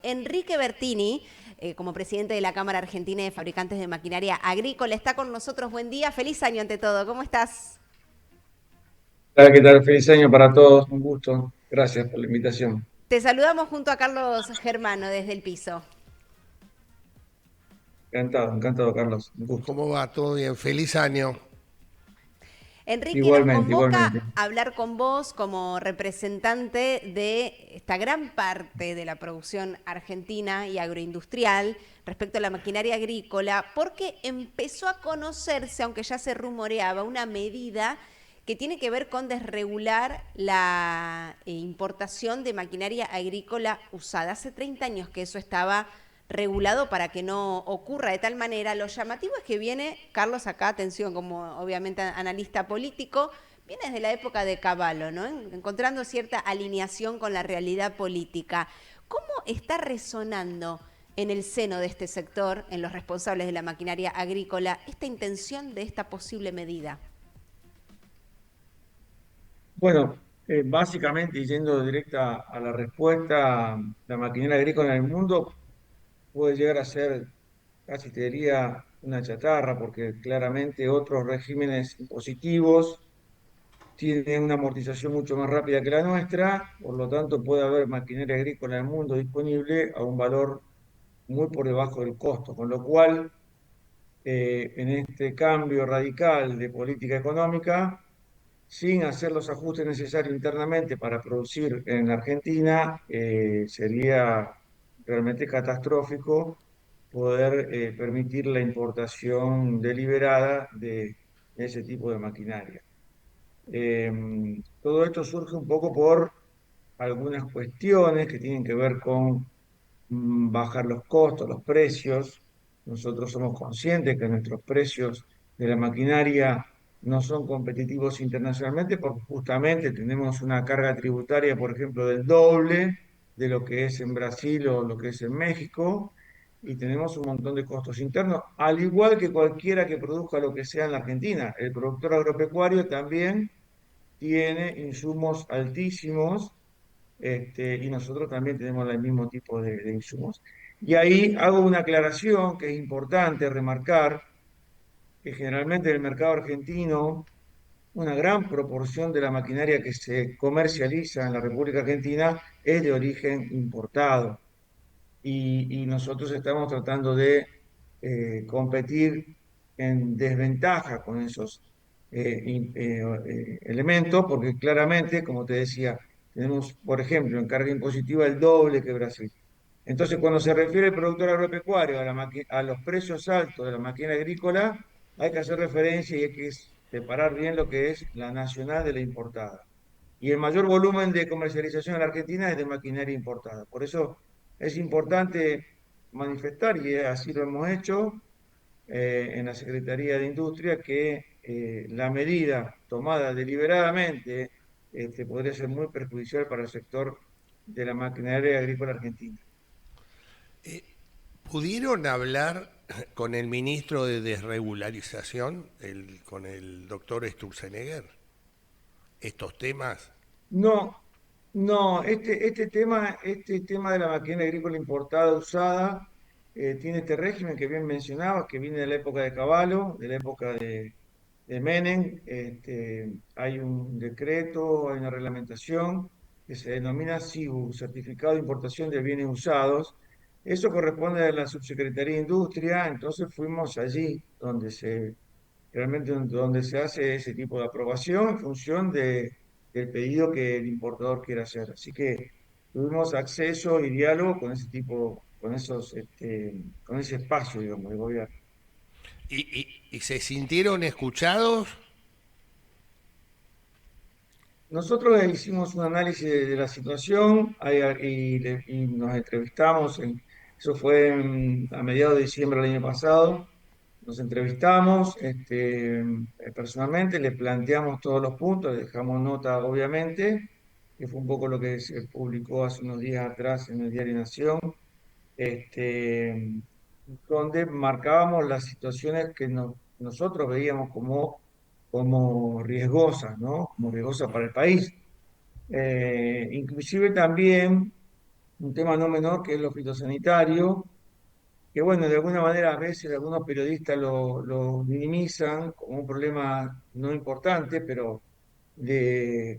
Enrique Bertini, como presidente de la Cámara Argentina de Fabricantes de Maquinaria Agrícola. Está con nosotros. Buen día, feliz año ante todo. ¿Cómo estás? Hola, ¿qué tal? Feliz año para todos, un gusto. Gracias por la invitación. Te saludamos junto a Carlos Germano desde el piso. Encantado, encantado, Carlos, un gusto. ¿Cómo va? ¿Todo bien? Feliz año. Enrique nos Igualmente, convoca igualmente. a hablar con vos como representante de esta gran parte de la producción argentina y agroindustrial respecto a la maquinaria agrícola, porque empezó a conocerse, aunque ya se rumoreaba, una medida que tiene que ver con desregular la importación de maquinaria agrícola usada. Hace 30 años que eso estaba regulado para que no ocurra de tal manera. Lo llamativo es que viene, Carlos, acá, atención, como obviamente analista político, viene desde la época de Cavallo, ¿no? Encontrando cierta alineación con la realidad política. ¿Cómo está resonando en el seno de este sector, en los responsables de la maquinaria agrícola, esta intención de esta posible medida? Bueno, básicamente, y yendo directa a la respuesta, la maquinaria agrícola en el mundo puede llegar a ser, casi te diría, una chatarra, porque claramente otros regímenes impositivos tienen una amortización mucho más rápida que la nuestra, por lo tanto puede haber maquinaria agrícola en el mundo disponible a un valor muy por debajo del costo, con lo cual en este cambio radical de política económica, sin hacer los ajustes necesarios internamente para producir en Argentina, sería realmente catastrófico poder permitir la importación deliberada de ese tipo de maquinaria. Eh, Todo esto surge un poco por algunas cuestiones que tienen que ver con bajar los costos, los precios. Nosotros somos conscientes que nuestros precios de la maquinaria no son competitivos internacionalmente porque justamente tenemos una carga tributaria, por ejemplo, del doble de lo que es en Brasil o lo que es en México, y tenemos un montón de costos internos, al igual que cualquiera que produzca lo que sea en la Argentina. El productor agropecuario también tiene insumos altísimos, y nosotros también tenemos el mismo tipo de insumos. Y ahí hago una aclaración que es importante remarcar, que generalmente en el mercado argentino una gran proporción de la maquinaria que se comercializa en la República Argentina es de origen importado. Y nosotros estamos tratando de competir en desventaja con esos elementos, porque claramente, como te decía, tenemos, por ejemplo, en carga impositiva el doble que Brasil. Entonces, cuando se refiere al productor agropecuario, a los precios altos de la máquina agrícola, hay que hacer referencia y hay que separar bien lo que es la nacional de la importada. Y el mayor volumen de comercialización en la Argentina es de maquinaria importada. Por eso es importante manifestar, y así lo hemos hecho en la Secretaría de Industria, que la medida tomada deliberadamente podría ser muy perjudicial para el sector de la maquinaria agrícola argentina. ¿Pudieron hablar con el ministro de Desregularización, con el doctor Sturzenegger, estos temas? No, no, este tema de la maquinaria agrícola importada usada tiene este régimen que bien mencionabas, que viene de la época de Cavallo, de la época de Menem. Hay un decreto, hay una reglamentación que se denomina SIBU, Certificado de Importación de Bienes Usados. Eso corresponde a la Subsecretaría de Industria, entonces fuimos allí realmente donde se hace ese tipo de aprobación en función del pedido que el importador quiera hacer. Así que tuvimos acceso y diálogo con ese tipo, con ese espacio, digamos, de gobierno. ¿Y se sintieron escuchados? Nosotros hicimos un análisis de la situación y nos entrevistamos, eso fue a mediados de diciembre del año pasado. Nos entrevistamos personalmente, le planteamos todos los puntos, le dejamos nota, obviamente, que fue un poco lo que se publicó hace unos días atrás en el Diario Nación, este, donde marcábamos las situaciones que nosotros veíamos como riesgosas, ¿no? Como riesgosas para el país. Inclusive también un tema no menor que es lo fitosanitario, que bueno, de alguna manera a veces algunos periodistas lo minimizan como un problema no importante, pero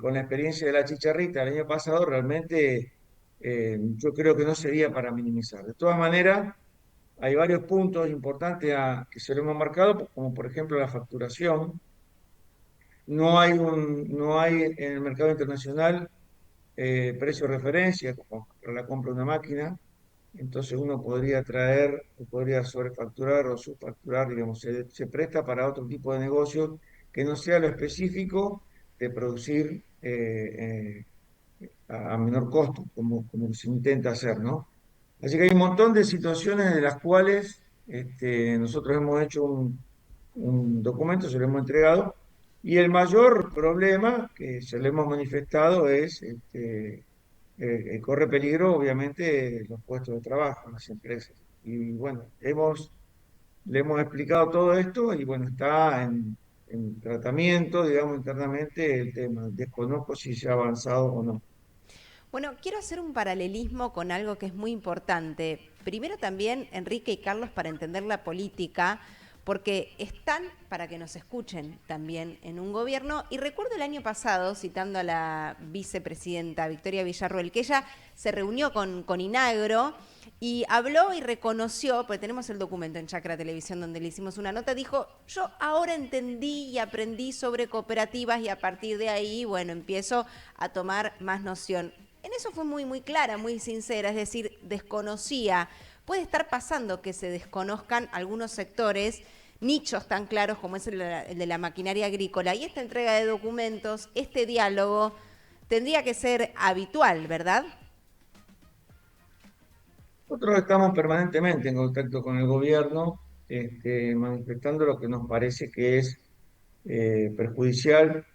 con la experiencia de la chicharrita el año pasado, realmente yo creo que no sería para minimizar. De todas maneras, hay varios puntos importantes que se lo hemos marcado, como por ejemplo la facturación. No hay en el mercado internacional precio de referencia como para la compra de una máquina. Entonces uno podría traer, o podría sobrefacturar o subfacturar, digamos, se presta para otro tipo de negocio que no sea lo específico de producir a menor costo, como se intenta hacer, ¿no? Así que hay un montón de situaciones en las cuales nosotros hemos hecho un documento, se lo hemos entregado, y el mayor problema que se le hemos manifestado es corre peligro, obviamente, los puestos de trabajo en las empresas. Y bueno, le hemos explicado todo esto y bueno, está en tratamiento, digamos, internamente el tema. Desconozco si se ha avanzado o no. Bueno, quiero hacer un paralelismo con algo que es muy importante. Primero también, Enrique y Carlos, para entender la política, porque están para que nos escuchen también en un gobierno. Y recuerdo el año pasado, citando a la vicepresidenta Victoria Villarruel, que ella se reunió con Inagro y habló y reconoció, porque tenemos el documento en Chacra Televisión donde le hicimos una nota, dijo, yo ahora entendí y aprendí sobre cooperativas y a partir de ahí, bueno, empiezo a tomar más noción. En eso fue muy, muy clara, muy sincera, es decir, desconocía. Puede estar pasando que se desconozcan algunos sectores, nichos tan claros como es el de la maquinaria agrícola, y esta entrega de documentos, este diálogo, tendría que ser habitual, ¿verdad? Nosotros estamos permanentemente en contacto con el gobierno, manifestando lo que nos parece que es perjudicial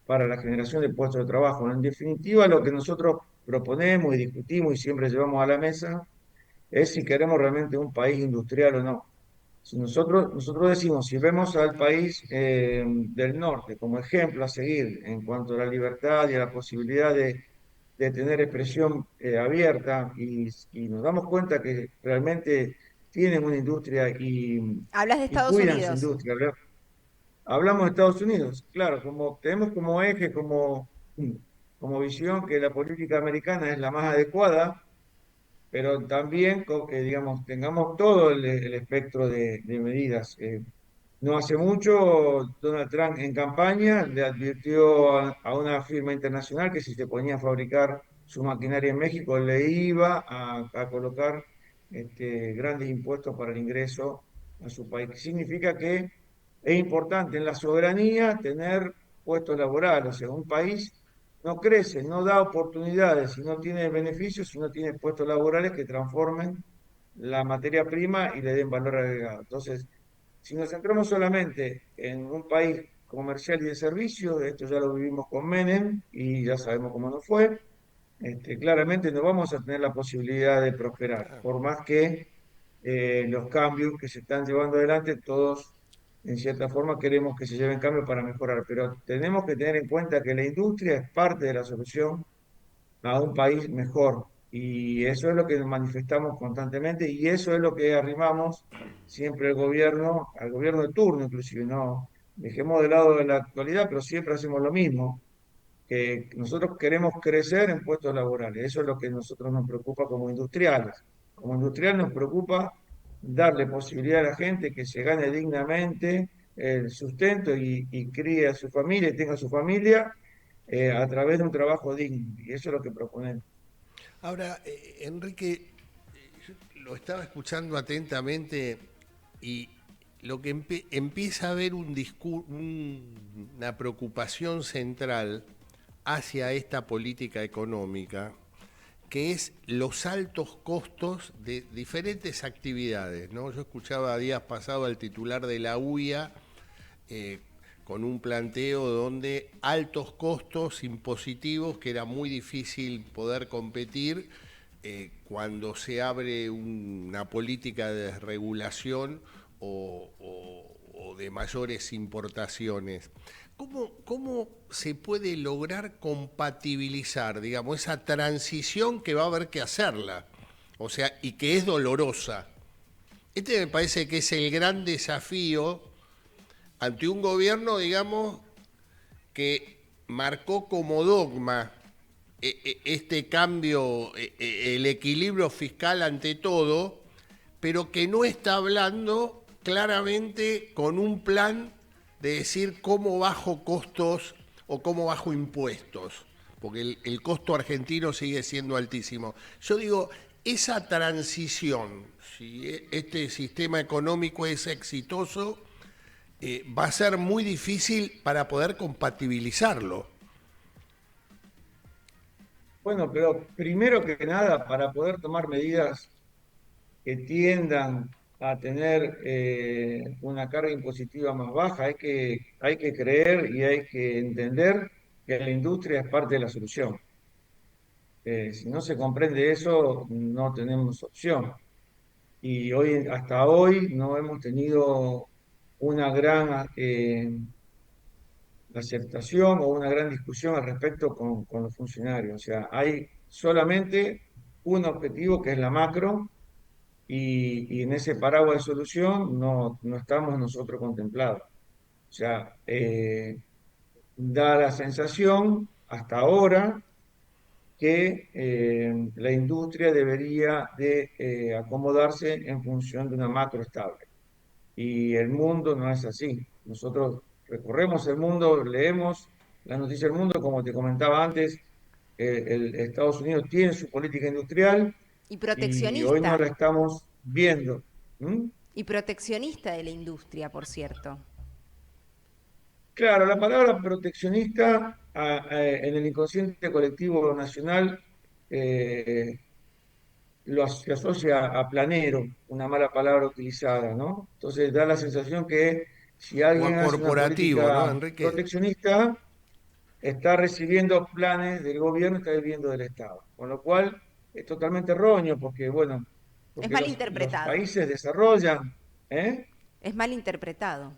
para la generación de puestos de trabajo. En definitiva, lo que nosotros proponemos y discutimos y siempre llevamos a la mesa es si queremos realmente un país industrial o no. Si nosotros decimos, si vemos al país del norte como ejemplo a seguir en cuanto a la libertad y a la posibilidad de tener expresión abierta y nos damos cuenta que realmente tienen una industria Hablas de y Estados cuidan su Unidos. industria. Hablamos de Estados Unidos, claro, tenemos como eje, como visión que la política americana es la más adecuada, pero también, digamos, tengamos todo el espectro de medidas. No hace mucho, Donald Trump en campaña le advirtió a una firma internacional que si se ponía a fabricar su maquinaria en México, le iba a colocar grandes impuestos para el ingreso a su país. Significa que es importante en la soberanía tener puestos laborales. O sea, un país no crece, no da oportunidades, si no tiene beneficios, si no tiene puestos laborales que transformen la materia prima y le den valor agregado. Entonces, si nos centramos solamente en un país comercial y de servicios, esto ya lo vivimos con Menem y ya sabemos cómo nos fue, claramente no vamos a tener la posibilidad de prosperar, por más que los cambios que se están llevando adelante, todos en cierta forma queremos que se lleven cambios para mejorar, pero tenemos que tener en cuenta que la industria es parte de la solución a un país mejor. Y eso es lo que manifestamos constantemente y eso es lo que arrimamos siempre al gobierno de turno inclusive, no dejemos de lado la actualidad, pero siempre hacemos lo mismo, que nosotros queremos crecer en puestos laborales, eso es lo que a nosotros nos preocupa como industriales. Como industrial nos preocupa darle posibilidad a la gente que se gane dignamente el sustento y críe a su familia y tenga su familia a través de un trabajo digno. Y eso es lo que proponemos. Ahora, Enrique, yo lo estaba escuchando atentamente y lo que empieza a haber una preocupación central hacia esta política económica, que es los altos costos de diferentes actividades, ¿no? Yo escuchaba días pasados al titular de la UIA eh, con un planteo donde altos costos impositivos, que era muy difícil poder competir cuando se abre una política de desregulación o de mayores importaciones. ¿Cómo se puede lograr compatibilizar, digamos, esa transición que va a haber que hacerla? O sea, y que es dolorosa. Este me parece que es el gran desafío ante un gobierno, digamos, que marcó como dogma este cambio, el equilibrio fiscal ante todo, pero que no está hablando claramente con un plan de decir cómo bajo costos o cómo bajo impuestos, porque el costo argentino sigue siendo altísimo. Yo digo, esa transición, si este sistema económico es exitoso, va a ser muy difícil para poder compatibilizarlo. Bueno, pero primero que nada, para poder tomar medidas que tiendan a tener una carga impositiva más baja, hay que creer y hay que entender que la industria es parte de la solución. Si no se comprende eso, no tenemos opción. Y hoy, hasta hoy no hemos tenido una gran aceptación o una gran discusión al respecto con los funcionarios. O sea, hay solamente un objetivo que es la macro y en ese paraguas de solución no estamos nosotros contemplados. O sea, da la sensación hasta ahora que la industria debería de acomodarse en función de una macro estable. Y el mundo no es así. Nosotros recorremos el mundo, leemos las noticias del mundo, como te comentaba antes, Estados Unidos tiene su política industrial Y y hoy no proteccionista, la estamos viendo. ¿Mm? y proteccionista de la industria, por cierto. Claro, la palabra proteccionista en el inconsciente colectivo nacional eh, se asocia a planero, una mala palabra utilizada, ¿no? Entonces da la sensación que si O a alguien hace una corporativo, ¿no, política Enrique? proteccionista, está recibiendo planes del gobierno, está viviendo del Estado. Con lo cual es totalmente erróneo, porque, bueno, Es porque mal los interpretado. países desarrollan, ¿eh? Es mal interpretado.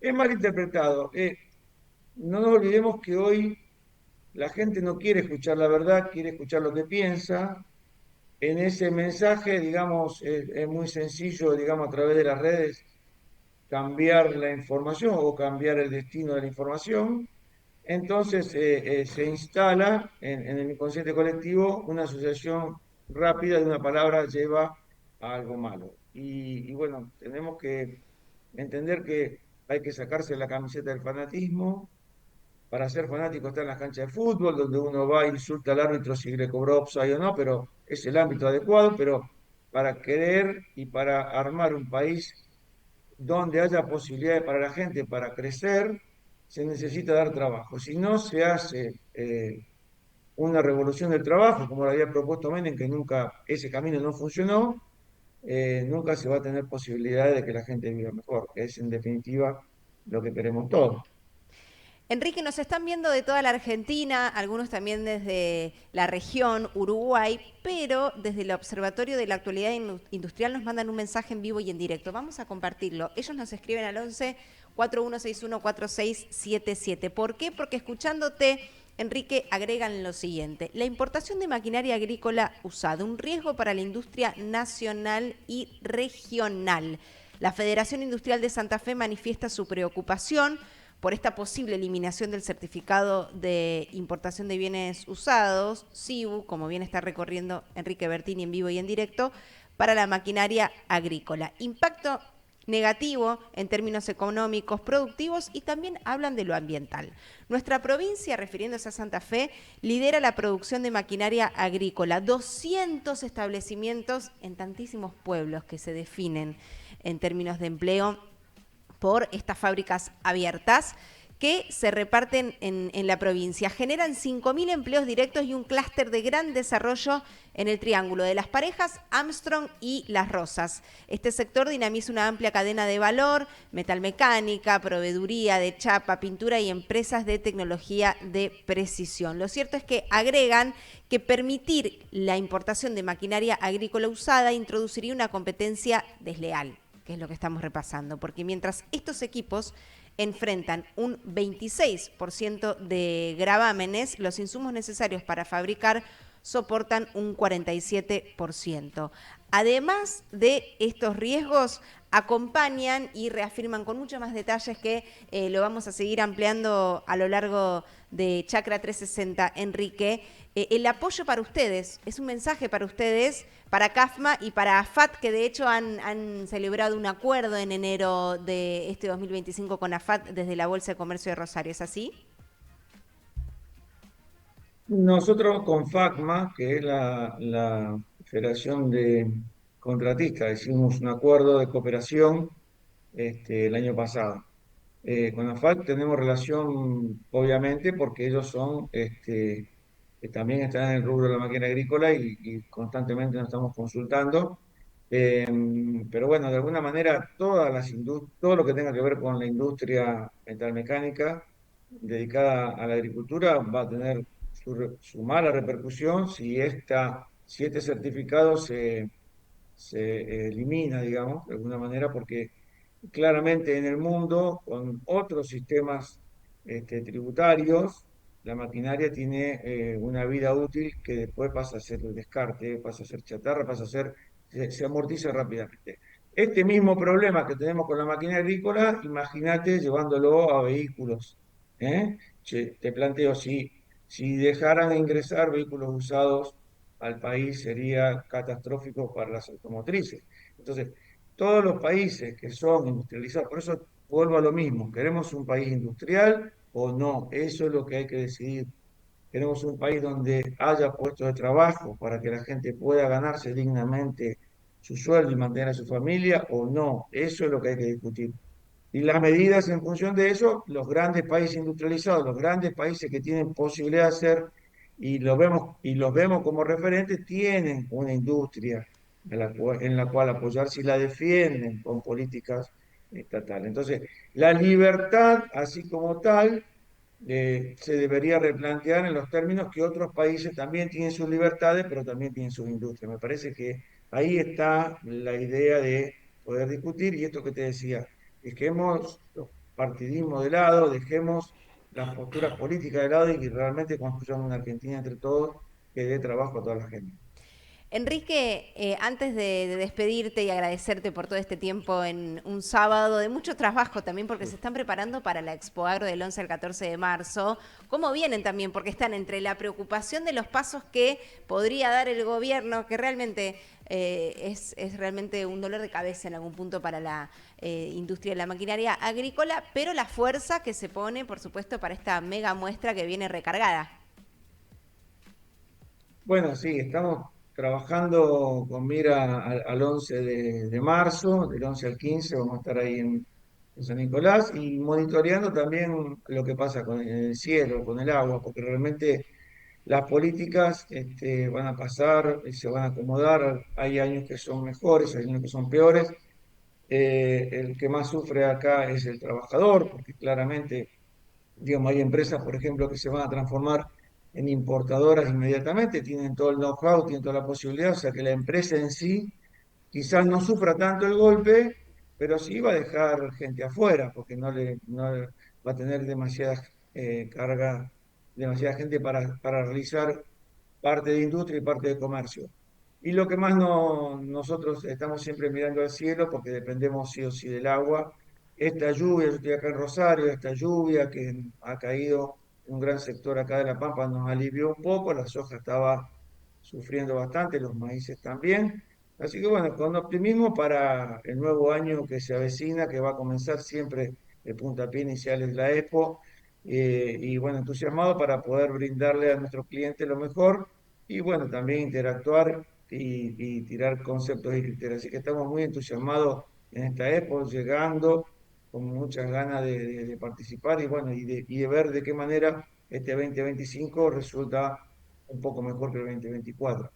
Es mal interpretado. No nos olvidemos que hoy la gente no quiere escuchar la verdad, quiere escuchar lo que piensa. En ese mensaje, digamos, es muy sencillo, digamos, a través de las redes, cambiar la información o cambiar el destino de la información. Entonces, se instala en el inconsciente colectivo una asociación rápida de una palabra lleva a algo malo. Y bueno, tenemos que entender que hay que sacarse la camiseta del fanatismo. Para ser fanático está en las canchas de fútbol, donde uno va e insulta al árbitro si le cobró offside o no, pero es el ámbito adecuado, pero para querer y para armar un país donde haya posibilidades para la gente para crecer, se necesita dar trabajo. Si no se hace una revolución del trabajo, como lo había propuesto Menem, que nunca ese camino no funcionó, nunca se va a tener posibilidades de que la gente viva mejor, que es en definitiva lo que queremos todos. Enrique, nos están viendo de toda la Argentina, algunos también desde la región, Uruguay, pero desde el Observatorio de la Actualidad Industrial nos mandan un mensaje en vivo y en directo. Vamos a compartirlo. Ellos nos escriben al 11 4161 4677. ¿Por qué? Porque escuchándote, Enrique, agregan lo siguiente: la importación de maquinaria agrícola usada, un riesgo para la industria nacional y regional. La Federación Industrial de Santa Fe manifiesta su preocupación por esta posible eliminación del certificado de importación de bienes usados, CIBU, como bien está recorriendo Enrique Bertini en vivo y en directo, para la maquinaria agrícola. Impacto negativo en términos económicos, productivos, y también hablan de lo ambiental. Nuestra provincia, refiriéndose a Santa Fe, lidera la producción de maquinaria agrícola. 200 establecimientos en tantísimos pueblos que se definen en términos de empleo por estas fábricas abiertas que se reparten en la provincia. Generan 5.000 empleos directos y un clúster de gran desarrollo en el Triángulo de las Parejas, Armstrong y Las Rosas. Este sector dinamiza una amplia cadena de valor, metalmecánica, proveeduría de chapa, pintura y empresas de tecnología de precisión. Lo cierto es que agregan que permitir la importación de maquinaria agrícola usada introduciría una competencia desleal, que es lo que estamos repasando, porque mientras estos equipos enfrentan un 26% de gravámenes, los insumos necesarios para fabricar soportan un 47%. Además de estos riesgos, acompañan y reafirman con muchos más detalles que lo vamos a seguir ampliando a lo largo de Chacra 360, Enrique. El apoyo para ustedes, es un mensaje para ustedes, para CAFMA y para AFAT, que de hecho han celebrado un acuerdo en enero de este 2025 con AFAT desde la Bolsa de Comercio de Rosario, ¿es así? Nosotros con FACMA, que es la Federación de Contratistas, hicimos un acuerdo de cooperación el año pasado. Con AFAC tenemos relación, obviamente, porque ellos son, que también están en el rubro de la máquina agrícola y constantemente nos estamos consultando. Eh, pero bueno, de alguna manera, todo lo que tenga que ver con la industria metalmecánica dedicada a la agricultura va a tener su mala repercusión si este certificado se elimina, digamos, de alguna manera, porque claramente en el mundo, con otros sistemas tributarios, la maquinaria tiene una vida útil que después pasa a ser el descarte, pasa a ser chatarra, se amortiza rápidamente. Este mismo problema que tenemos con la máquina agrícola, imagínate llevándolo a vehículos. Te planteo, si dejaran de ingresar vehículos usados al país, sería catastrófico para las automotrices. Entonces, todos los países que son industrializados, por eso vuelvo a lo mismo, ¿queremos un país industrial o no? Eso es lo que hay que decidir. ¿Queremos un país donde haya puestos de trabajo para que la gente pueda ganarse dignamente su sueldo y mantener a su familia o no? Eso es lo que hay que discutir. Y las medidas en función de eso, los grandes países industrializados, los grandes países que tienen posibilidad de hacer y los vemos como referentes, tienen una industria en la cual apoyarse y la defienden con políticas estatales. Entonces, la libertad, así como tal, se debería replantear en los términos que otros países también tienen sus libertades, pero también tienen sus industrias. Me parece que ahí está la idea de poder discutir y esto que te decía, dejemos los partidismos de lado, dejemos las posturas políticas de lado y que realmente construyamos una Argentina entre todos que dé trabajo a toda la gente. Enrique, antes de despedirte y agradecerte por todo este tiempo en un sábado de mucho trabajo también porque se están preparando para la Expo Agro del 11 al 14 de marzo, ¿cómo vienen también? Porque están entre la preocupación de los pasos que podría dar el gobierno, que realmente es realmente un dolor de cabeza en algún punto para la industria de la maquinaria agrícola, pero la fuerza que se pone, por supuesto, para esta mega muestra que viene recargada. Bueno, sí, estamos trabajando con mira al 11 de marzo, del 11 al 15 vamos a estar ahí en San Nicolás y monitoreando también lo que pasa con el cielo, con el agua, porque realmente las políticas van a pasar, se van a acomodar, hay años que son mejores, hay años que son peores. El que más sufre acá es el trabajador, porque claramente digamos, hay empresas, por ejemplo, que se van a transformar en importadoras inmediatamente, tienen todo el know-how, tienen toda la posibilidad, o sea que la empresa en sí quizás no sufra tanto el golpe, pero sí va a dejar gente afuera, porque no va a tener demasiada carga, demasiada gente para realizar parte de industria y parte de comercio. Y lo que más nosotros estamos siempre mirando al cielo, porque dependemos sí o sí del agua. Esta lluvia, yo estoy acá en Rosario, esta lluvia que ha caído en un gran sector acá de La Pampa nos alivió un poco, la soja estaba sufriendo bastante, los maíces también. Así que bueno, con optimismo para el nuevo año que se avecina, que va a comenzar siempre el puntapié inicial es la Expo, y bueno, entusiasmado para poder brindarle a nuestros clientes lo mejor y bueno, también interactuar y tirar conceptos y criterios. Así que estamos muy entusiasmados en esta Expo, llegando con muchas ganas de participar y bueno, y de ver de qué manera este 2025 resulta un poco mejor que el 2024.